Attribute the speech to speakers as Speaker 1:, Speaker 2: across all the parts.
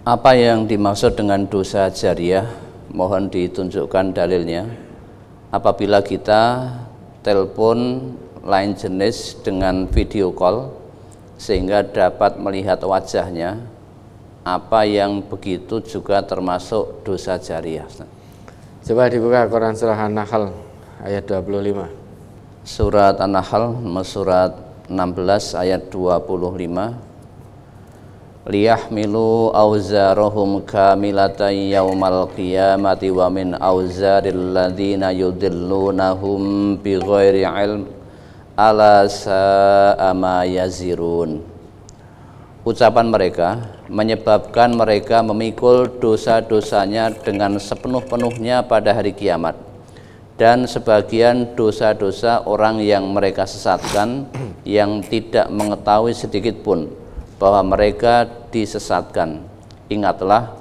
Speaker 1: Apa yang dimaksud dengan dosa jariah? Mohon ditunjukkan dalilnya. Apabila kita telepon lain jenis dengan video call sehingga dapat melihat wajahnya, apa yang begitu juga termasuk dosa jariah?
Speaker 2: Coba dibuka Quran surah An-Nahl ayat 25.
Speaker 1: Surat An-Nahl surat 16 ayat 25. Liyahmilu auzarahum kamilatan yaumal qiyamati wa min auzaril ladzina yudillunahum bighairi ilm ala sa'a ma yazirun. Ucapan mereka menyebabkan mereka memikul dosa-dosanya dengan sepenuh-penuhnya pada hari kiamat, dan sebagian dosa-dosa orang yang mereka sesatkan yang tidak mengetahui sedikit pun bahwa mereka disesatkan. Ingatlah,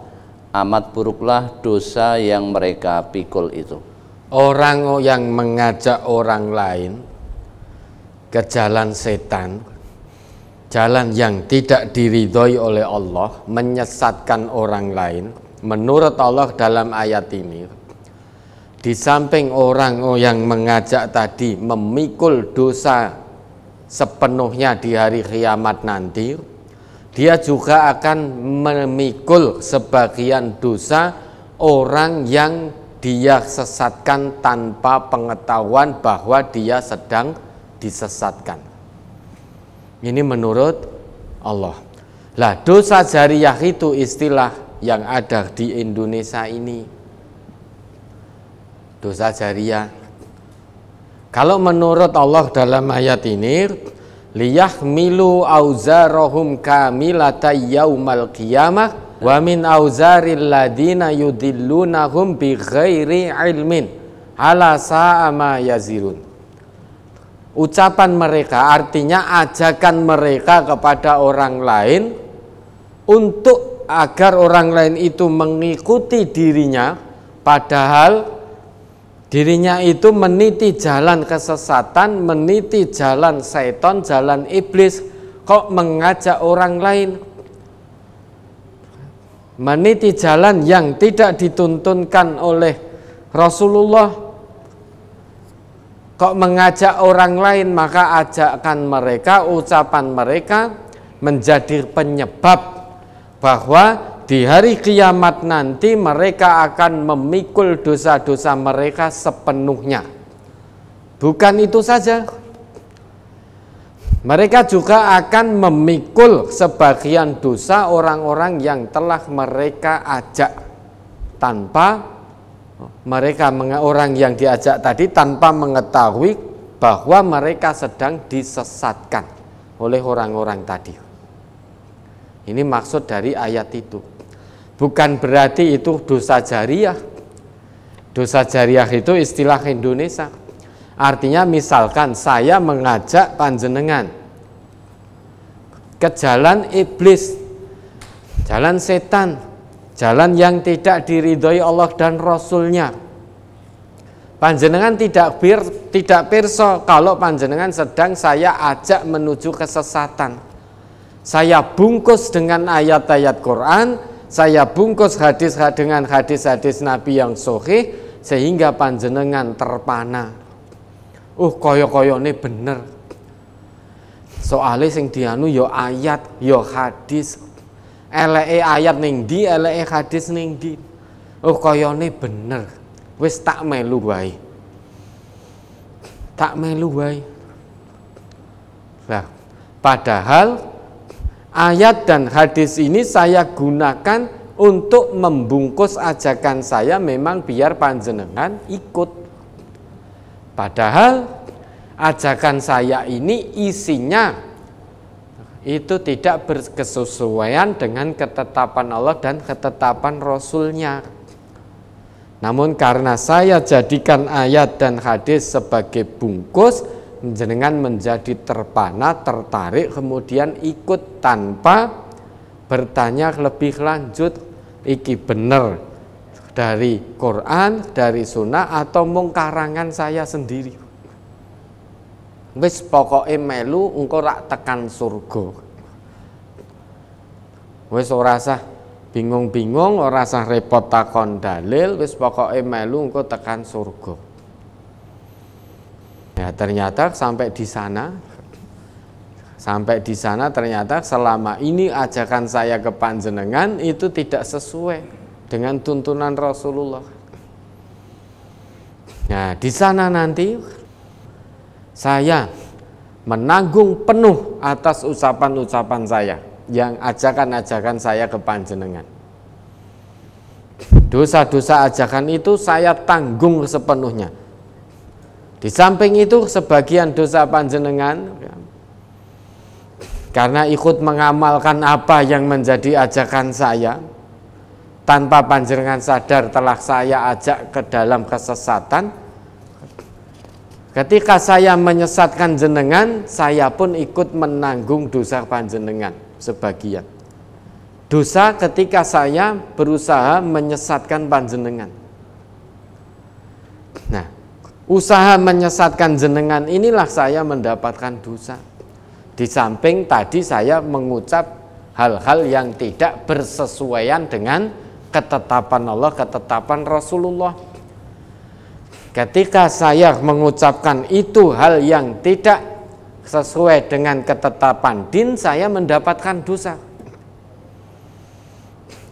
Speaker 1: amat buruklah dosa yang mereka pikul itu.
Speaker 2: Orang yang mengajak orang lain ke jalan setan, jalan yang tidak diridhoi oleh Allah, menyesatkan orang lain, menurut Allah dalam ayat ini, di samping orang yang mengajak tadi memikul dosa sepenuhnya di hari kiamat nanti, dia juga akan memikul sebagian dosa orang yang dia sesatkan tanpa pengetahuan bahwa dia sedang disesatkan. Ini menurut Allah. Lah, dosa jariah itu istilah yang ada di Indonesia ini. Dosa jariah. Kalau menurut Allah dalam ayat ini, liyahmilu auzarahum kamilata yaumal qiyamah wa min auzaril ladina yudillunahum bighairi ilmin ala sa'a ma yazirun. Ucapan mereka artinya ajakan mereka kepada orang lain untuk agar orang lain itu mengikuti dirinya, padahal dirinya itu meniti jalan kesesatan, meniti jalan setan, jalan iblis, kok mengajak orang lain meniti jalan yang tidak dituntunkan oleh Rasulullah. Kok mengajak orang lain, maka ajakan mereka, ucapan mereka menjadi penyebab bahwa di hari kiamat nanti mereka akan memikul dosa-dosa mereka sepenuhnya. Bukan itu saja, mereka juga akan memikul sebagian dosa orang-orang yang telah mereka ajak tanpa mereka, orang yang diajak tadi tanpa mengetahui bahwa mereka sedang disesatkan oleh orang-orang tadi. Ini maksud dari ayat itu. Bukan berarti itu dosa jariah. Dosa jariah itu istilah Indonesia. Artinya misalkan saya mengajak panjenengan ke jalan iblis, jalan setan, jalan yang tidak diridhoi Allah dan Rasulnya. Panjenengan tidak pirsa kalau panjenengan sedang saya ajak menuju kesesatan. Saya bungkus dengan ayat-ayat Quran, saya bungkus dengan hadis-hadis Nabi yang sahih, sehingga panjenengan terpana. Koyo-koyo ini bener. Soalnya sing dianu yo ayat, yo hadis. Eleke ayat ning ndi, eleke hadis ning ndi. Koyone bener. Wis tak melu wae. Tak melu wae. Nah, padahal ayat dan hadis ini saya gunakan untuk membungkus ajakan saya memang biar panjenengan ikut. Padahal ajakan saya ini isinya itu tidak berkesesuaian dengan ketetapan Allah dan ketetapan Rasulnya. Namun karena saya jadikan ayat dan hadis sebagai bungkus, jenengan menjadi terpana, tertarik, kemudian ikut tanpa bertanya lebih lanjut, iki bener dari Quran, dari Sunnah, atau mung karangan saya sendiri. Wis pokoke melu engko rak tekan surga. Wis ora usah bingung-bingung, ora usah repot takon dalil, wis pokoke melu engko tekan surga. Ya ternyata sampai di sana ternyata selama ini ajakan saya ke panjenengan itu tidak sesuai dengan tuntunan Rasulullah. Nah, di sana nanti saya menanggung penuh atas ucapan-ucapan saya, yang ajakan-ajakan saya ke panjenengan. Dosa-dosa ajakan itu saya tanggung sepenuhnya. Di samping itu sebagian dosa panjenengan karena ikut mengamalkan apa yang menjadi ajakan saya, tanpa panjenengan sadar telah saya ajak ke dalam kesesatan. Ketika saya menyesatkan jenengan, saya pun ikut menanggung dosa panjenengan sebagian. Dosa ketika saya berusaha menyesatkan panjenengan. Nah, usaha menyesatkan jenengan inilah saya mendapatkan dosa. Di samping tadi saya mengucap hal-hal yang tidak bersesuaian dengan ketetapan Allah, ketetapan Rasulullah. Ketika saya mengucapkan itu hal yang tidak sesuai dengan ketetapan din, saya mendapatkan dosa.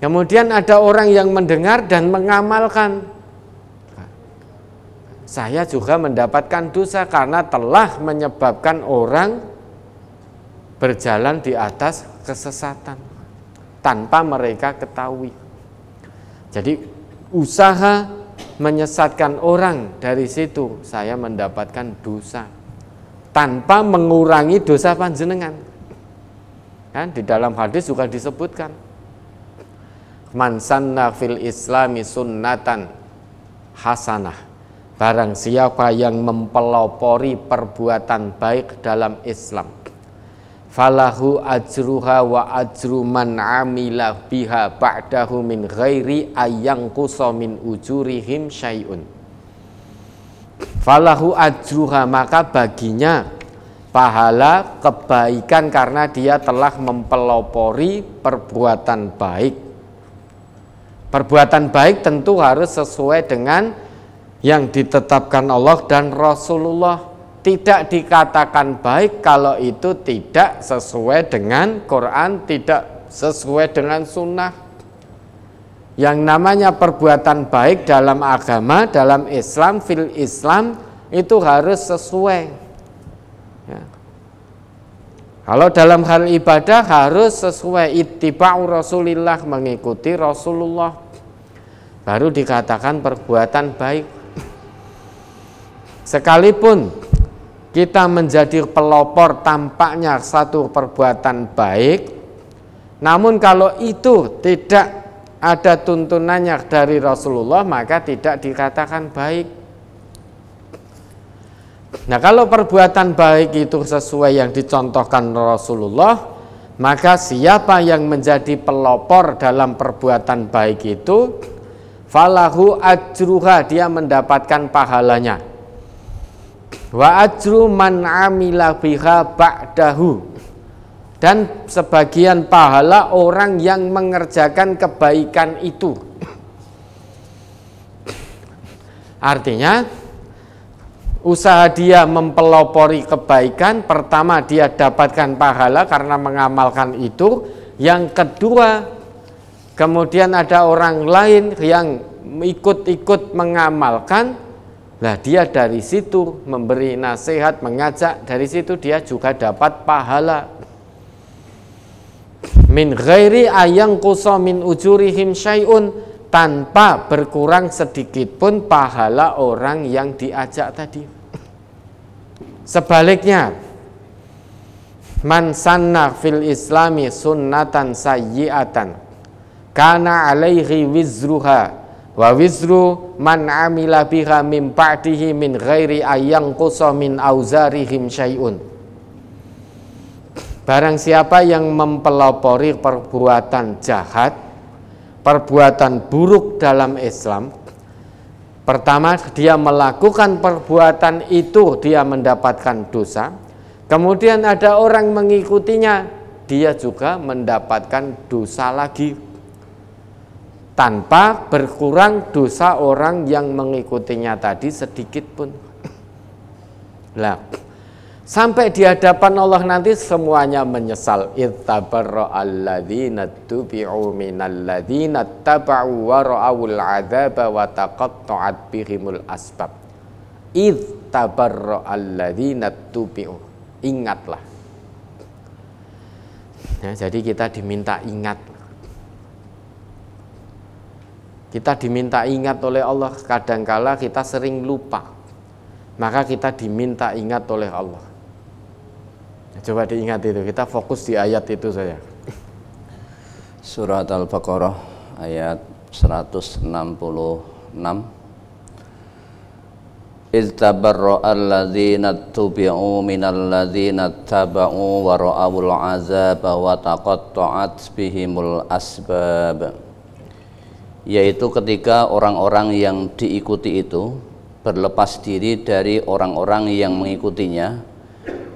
Speaker 2: Kemudian ada orang yang mendengar dan mengamalkan, saya juga mendapatkan dosa karena telah menyebabkan orang berjalan di atas kesesatan tanpa mereka ketahui. Jadi usaha menyesatkan orang, dari situ saya mendapatkan dosa tanpa mengurangi dosa panjenengan. Kan di dalam hadis juga disebutkan, man sanna fil islami sunnatan hasanah, barang siapa yang mempelopori perbuatan baik dalam Islam, falahu ajruha wa ajru man amila biha ba'dahu min ghairi ayyangqusa min ujurihim syai'un. Falahu ajruha, maka baginya pahala kebaikan karena dia telah mempelopori perbuatan baik. Perbuatan baik tentu harus sesuai dengan yang ditetapkan Allah dan Rasulullah. Tidak dikatakan baik kalau itu tidak sesuai dengan Quran, tidak sesuai dengan sunnah. Yang namanya perbuatan baik dalam agama, dalam Islam, fil Islam, itu harus sesuai. Ya. Kalau dalam hal ibadah harus sesuai ittiba'u Rasulillah, mengikuti Rasulullah, baru dikatakan perbuatan baik. Sekalipun kita menjadi pelopor tampaknya satu perbuatan baik, namun kalau itu tidak ada tuntunannya dari Rasulullah, maka tidak dikatakan baik. Nah, kalau perbuatan baik itu sesuai yang dicontohkan Rasulullah, maka siapa yang menjadi pelopor dalam perbuatan baik itu, falahu ajruha, dia mendapatkan pahalanya, wa ajru man amila biha ba'dahu, dan sebagian pahala orang yang mengerjakan kebaikan itu. Artinya usaha dia mempelopori kebaikan, pertama dia dapatkan pahala karena mengamalkan itu. Yang kedua, kemudian ada orang lain yang ikut-ikut mengamalkan, nah dia dari situ memberi nasihat, mengajak, dari situ dia juga dapat pahala. Min ghairi ayyangqusa min ujurihim syai'un, tanpa berkurang sedikit pun pahala orang yang diajak tadi. Sebaliknya, man sanna fil islami sunnatan sayyi'atan kana alaihi wizruha wa wizru man amila biha min ba'dihi min ghairi ayyangqusa min auzarihim syai'un. Barang siapa yang mempelopori perbuatan jahat, perbuatan buruk dalam Islam, pertama dia melakukan perbuatan itu, dia mendapatkan dosa. Kemudian ada orang mengikutinya, dia juga mendapatkan dosa lagi. tanpa berkurang dosa orang yang mengikutinya tadi sedikit pun. Lah, sampai di hadapan Allah nanti semuanya menyesal. Ittabarra'al ladzina tubi'u minal ladzina taba'u wa ra'awul 'adzaba wa taqatta'at bihimul asbab. Ittabarra'al ladzina tubi'u. Ingatlah. Ya, jadi kita diminta ingat. Kita diminta ingat oleh Allah. Kadangkala kita sering lupa. Maka kita diminta ingat oleh Allah. Coba diingat itu, kita fokus di ayat itu saja.
Speaker 1: Surat Al-Baqarah ayat 166. Idz tabarra'al ladzina tubi'u minal ladzina taba'u wa ra'awul 'adzaba wa taqatta'at bihimul asbab. Yaitu ketika orang-orang yang diikuti itu berlepas diri dari orang-orang yang mengikutinya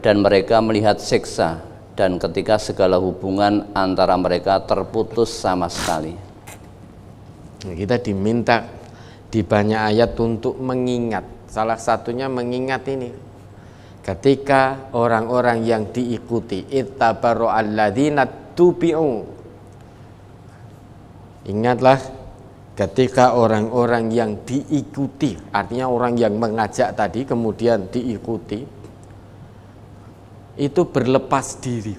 Speaker 1: dan mereka melihat siksa, dan ketika segala hubungan antara mereka terputus sama sekali.
Speaker 2: Kita diminta di banyak ayat untuk mengingat. Salah satunya mengingat ini. Ketika orang-orang yang diikuti, ittabarra'al ladzina tubi'u. Ingatlah ketika orang-orang yang diikuti, artinya orang yang mengajak tadi kemudian diikuti, itu berlepas diri.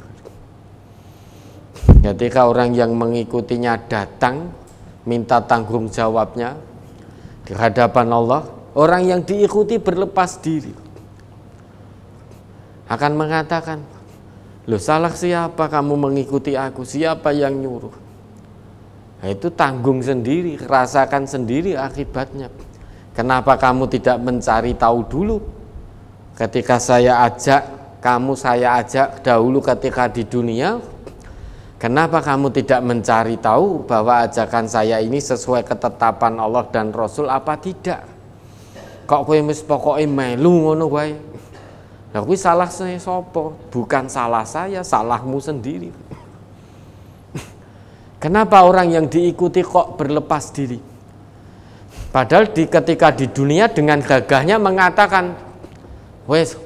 Speaker 2: Ketika orang yang mengikutinya datang minta tanggung jawabnya di hadapan Allah, orang yang diikuti berlepas diri, akan mengatakan, loh, salah siapa kamu mengikuti aku, siapa yang nyuruh? Nah, itu tanggung sendiri, rasakan sendiri akibatnya. Kenapa kamu tidak mencari tahu dulu? Ketika saya ajak, saya ajak dahulu ketika di dunia. Kenapa kamu tidak mencari tahu bahwa ajakan saya ini sesuai ketetapan Allah dan Rasul apa tidak? Kok kowe wis pokoke melu ngono wae. Lah kuwi salah saya sapa? Bukan salah saya, salahmu sendiri. Kenapa orang yang diikuti kok berlepas diri? Padahal ketika di dunia dengan gagahnya mengatakan, wes,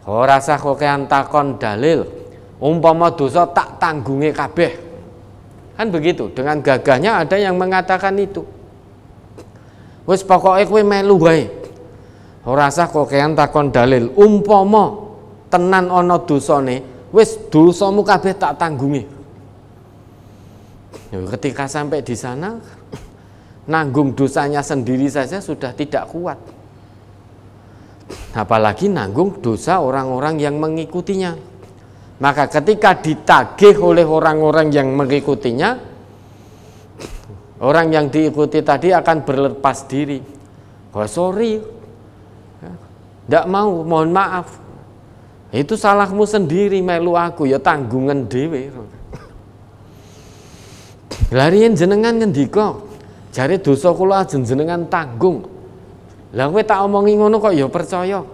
Speaker 2: ora usah kokean takon dalil, umpama dosa tak tanggungi kabeh. Kan begitu, dengan gagahnya ada yang mengatakan itu. Wes pokoke kowe melu wae. Ora usah kokean takon dalil, umpama tenan ana dosane, wes dosamu kabeh tak tanggungi. Ketika sampai di sana, nanggung dosanya sendiri saja sudah tidak kuat. Apalagi nanggung dosa orang-orang yang mengikutinya. Maka ketika ditagih oleh orang-orang yang mengikutinya, orang yang diikuti tadi akan berlepas diri. Oh sorry, tidak mau, mohon maaf. Itu salahmu sendiri, melu aku ya tanggungan dhewe. Larian jenengan ngendika, jare dosa kula ajeng jenengan tanggung. Lah kowe tak omongi ngono kok ya percaya.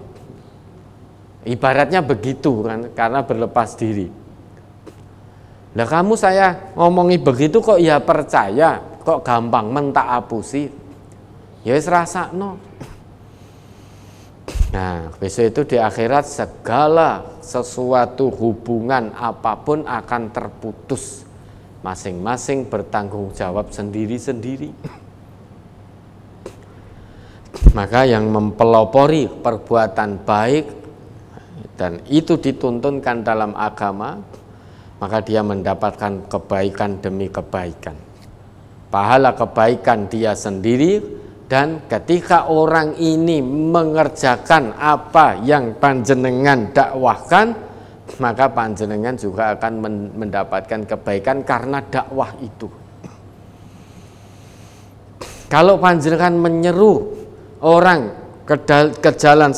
Speaker 2: Ibaratnya begitu kan, karena berlepas diri. Lah kamu saya ngomongi begitu kok ya percaya, kok gampang mentak apusi. Ya wis rasakno. Nah, besok itu di akhirat segala sesuatu hubungan apapun akan terputus. Masing-masing bertanggung jawab sendiri-sendiri. Maka yang mempelopori perbuatan baik dan itu dituntunkan dalam agama, maka dia mendapatkan kebaikan demi kebaikan. Pahala kebaikan dia sendiri, dan ketika orang ini mengerjakan apa yang panjenengan dakwahkan, maka panjenengan juga akan mendapatkan kebaikan karena dakwah itu. Kalau panjenengan menyeru orang ke jalan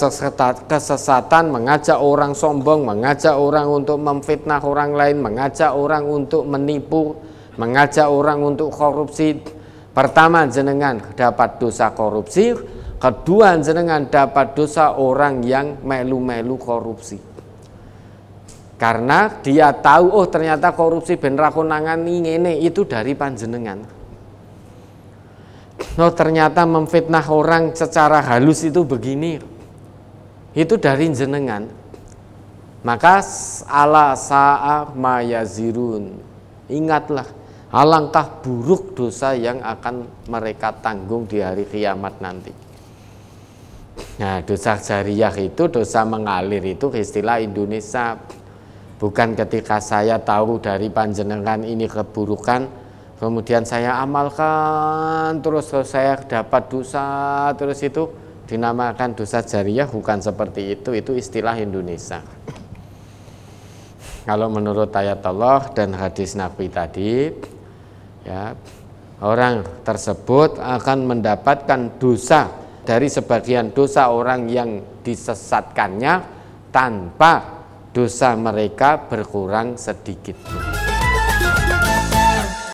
Speaker 2: kesesatan, mengajak orang sombong, mengajak orang untuk memfitnah orang lain, mengajak orang untuk menipu, mengajak orang untuk korupsi, pertama jenengan dapat dosa korupsi, kedua jenengan dapat dosa orang yang melu-melu korupsi. Karena dia tahu, oh ternyata korupsi ben ra konangan ngene, itu dari panjenengan. Oh ternyata memfitnah orang secara halus itu begini, itu dari jenengan. Maka ala sa'a mayazirun, ingatlah alangkah buruk dosa yang akan mereka tanggung di hari kiamat nanti. Nah, dosa jariyah itu, dosa mengalir itu istilah Indonesia. Bukan ketika saya tahu dari panjenengan ini keburukan, kemudian saya amalkan, terus saya dapat dosa, terus itu dinamakan dosa jariyah. Bukan seperti itu istilah Indonesia. Kalau menurut ayat Allah dan hadis Nabi tadi, ya, orang tersebut akan mendapatkan dosa dari sebagian dosa orang yang disesatkannya tanpa dosa mereka berkurang sedikit pun.